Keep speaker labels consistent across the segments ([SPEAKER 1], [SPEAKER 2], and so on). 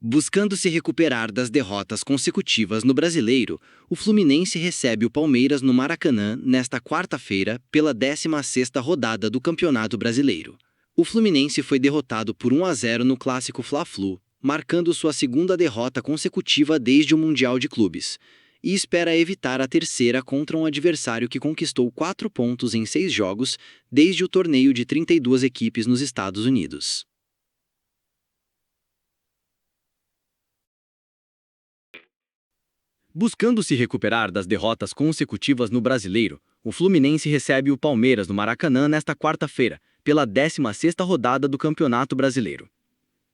[SPEAKER 1] Buscando se recuperar das derrotas consecutivas no Brasileiro, o Fluminense recebe o Palmeiras no Maracanã nesta quarta-feira pela 16ª rodada do Campeonato Brasileiro. O Fluminense foi derrotado por 1-0 no clássico Fla-Flu, marcando sua segunda derrota consecutiva desde o Mundial de Clubes, e espera evitar a terceira contra um adversário que conquistou 4 pontos em 6 jogos desde o torneio de 32 equipes nos Estados Unidos. Buscando se recuperar das derrotas consecutivas no Brasileiro, o Fluminense recebe o Palmeiras no Maracanã nesta quarta-feira, pela 16ª rodada do Campeonato Brasileiro.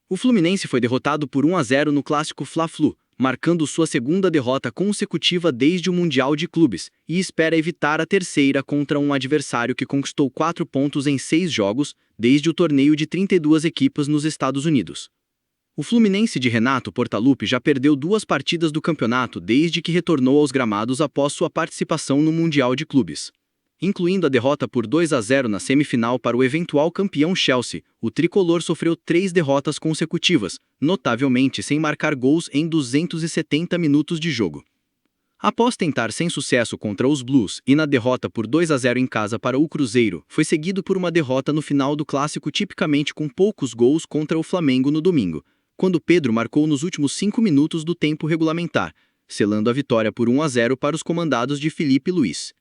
[SPEAKER 1] O Fluminense foi derrotado por 1-0 no clássico Fla-Flu, marcando sua segunda derrota consecutiva desde o Mundial de Clubes, e espera evitar a terceira contra um adversário que conquistou 4 pontos em 6 jogos desde o torneio de 32 equipes nos Estados Unidos. O Fluminense de Renato Portaluppi já perdeu 2 partidas do campeonato desde que retornou aos gramados após sua participação no Mundial de Clubes. Incluindo a derrota por 2-0 na semifinal para o eventual campeão Chelsea, o tricolor sofreu 3 derrotas consecutivas, notavelmente sem marcar gols em 270 minutos de jogo. Após tentar sem sucesso contra os Blues e na derrota por 2-0 em casa para o Cruzeiro, foi seguido por uma derrota no final do clássico tipicamente com poucos gols contra o Flamengo no domingo, quando Pedro marcou nos últimos 5 minutos do tempo regulamentar, selando a vitória por 1-0 para os comandados de Felipe Luiz.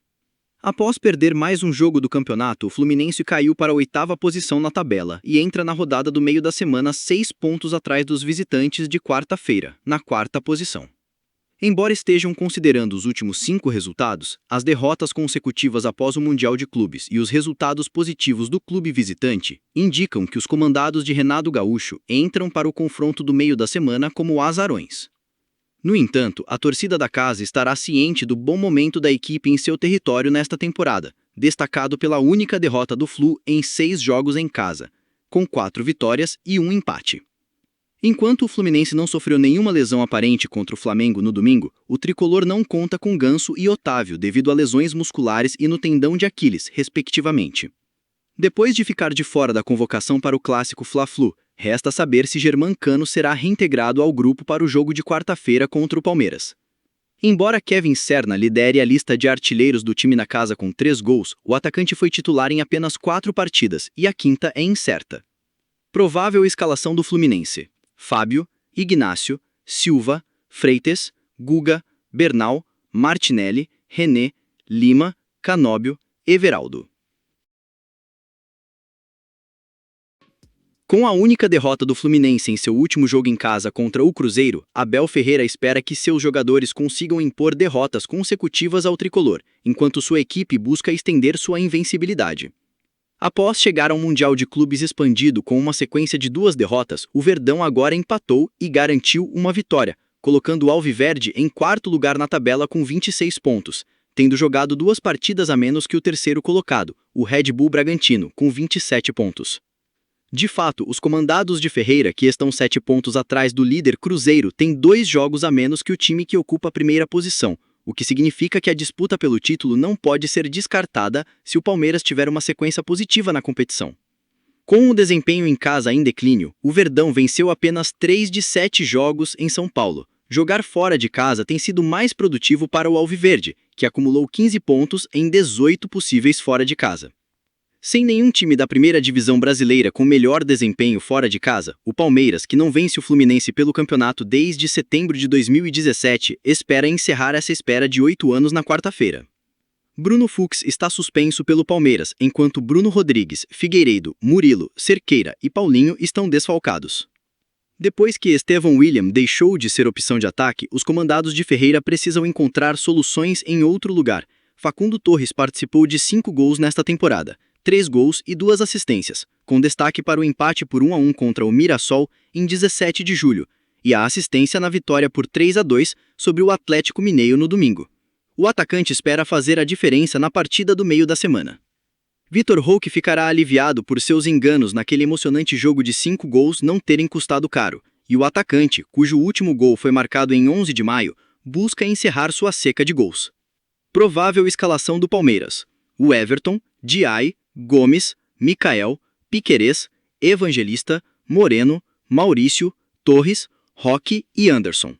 [SPEAKER 1] Após perder mais um jogo do campeonato, o Fluminense caiu para a 8ª posição na tabela e entra na rodada do meio da semana 6 pontos atrás dos visitantes de quarta-feira, na 4ª posição. Embora estejam considerando os últimos 5 resultados, as derrotas consecutivas após o Mundial de Clubes e os resultados positivos do clube visitante indicam que os comandados de Renato Gaúcho entram para o confronto do meio da semana como azarões. No entanto, a torcida da casa estará ciente do bom momento da equipe em seu território nesta temporada, destacado pela única derrota do Flu em 6 jogos em casa, com 4 vitórias e 1 empate. Enquanto o Fluminense não sofreu nenhuma lesão aparente contra o Flamengo no domingo, o tricolor não conta com Ganso e Otávio devido a lesões musculares e no tendão de Aquiles, respectivamente. Depois de ficar de fora da convocação para o clássico Fla-Flu, resta saber se Germancano será reintegrado ao grupo para o jogo de quarta-feira contra o Palmeiras. Embora Kevin Serna lidere a lista de artilheiros do time na casa com 3 gols, o atacante foi titular em apenas 4 partidas e a quinta é incerta. Provável escalação do Fluminense: Fábio, Ignácio, Silva, Freitas, Guga, Bernal, Martinelli, René, Lima, Canóbio, Everaldo. Com a única derrota do Fluminense em seu último jogo em casa contra o Cruzeiro, Abel Ferreira espera que seus jogadores consigam impor derrotas consecutivas ao tricolor, enquanto sua equipe busca estender sua invencibilidade. Após chegar ao Mundial de Clubes expandido com uma sequência de 2 derrotas, o Verdão agora empatou e garantiu uma vitória, colocando o Alviverde em 4º lugar na tabela com 26 pontos, tendo jogado 2 partidas a menos que o terceiro colocado, o Red Bull Bragantino, com 27 pontos. De fato, os comandados de Ferreira, que estão 7 pontos atrás do líder Cruzeiro, têm 2 jogos a menos que o time que ocupa a primeira posição, o que significa que a disputa pelo título não pode ser descartada se o Palmeiras tiver uma sequência positiva na competição. Com o desempenho em casa em declínio, o Verdão venceu apenas 3 de 7 jogos em São Paulo. Jogar fora de casa tem sido mais produtivo para o Alviverde, que acumulou 15 pontos em 18 possíveis fora de casa. Sem nenhum time da primeira divisão brasileira com melhor desempenho fora de casa, o Palmeiras, que não vence o Fluminense pelo campeonato desde setembro de 2017, espera encerrar essa espera de 8 anos na quarta-feira. Bruno Fux está suspenso pelo Palmeiras, enquanto Bruno Rodrigues, Figueiredo, Murilo, Cerqueira e Paulinho estão desfalcados. Depois que Estevão William deixou de ser opção de ataque, os comandados de Ferreira precisam encontrar soluções em outro lugar. Facundo Torres participou de 5 gols nesta temporada, 3 gols e 2 assistências, com destaque para o empate por 1-1 contra o Mirassol em 17 de julho, e a assistência na vitória por 3-2 sobre o Atlético Mineiro no domingo. O atacante espera fazer a diferença na partida do meio da semana. Vitor Roque ficará aliviado por seus enganos naquele emocionante jogo de 5 gols não terem custado caro, e o atacante, cujo último gol foi marcado em 11 de maio, busca encerrar sua seca de gols. Provável escalação do Palmeiras: o Everton, Diay, Gomes, Micael, Piquerez, Evangelista, Moreno, Maurício, Torres, Roque e Anderson.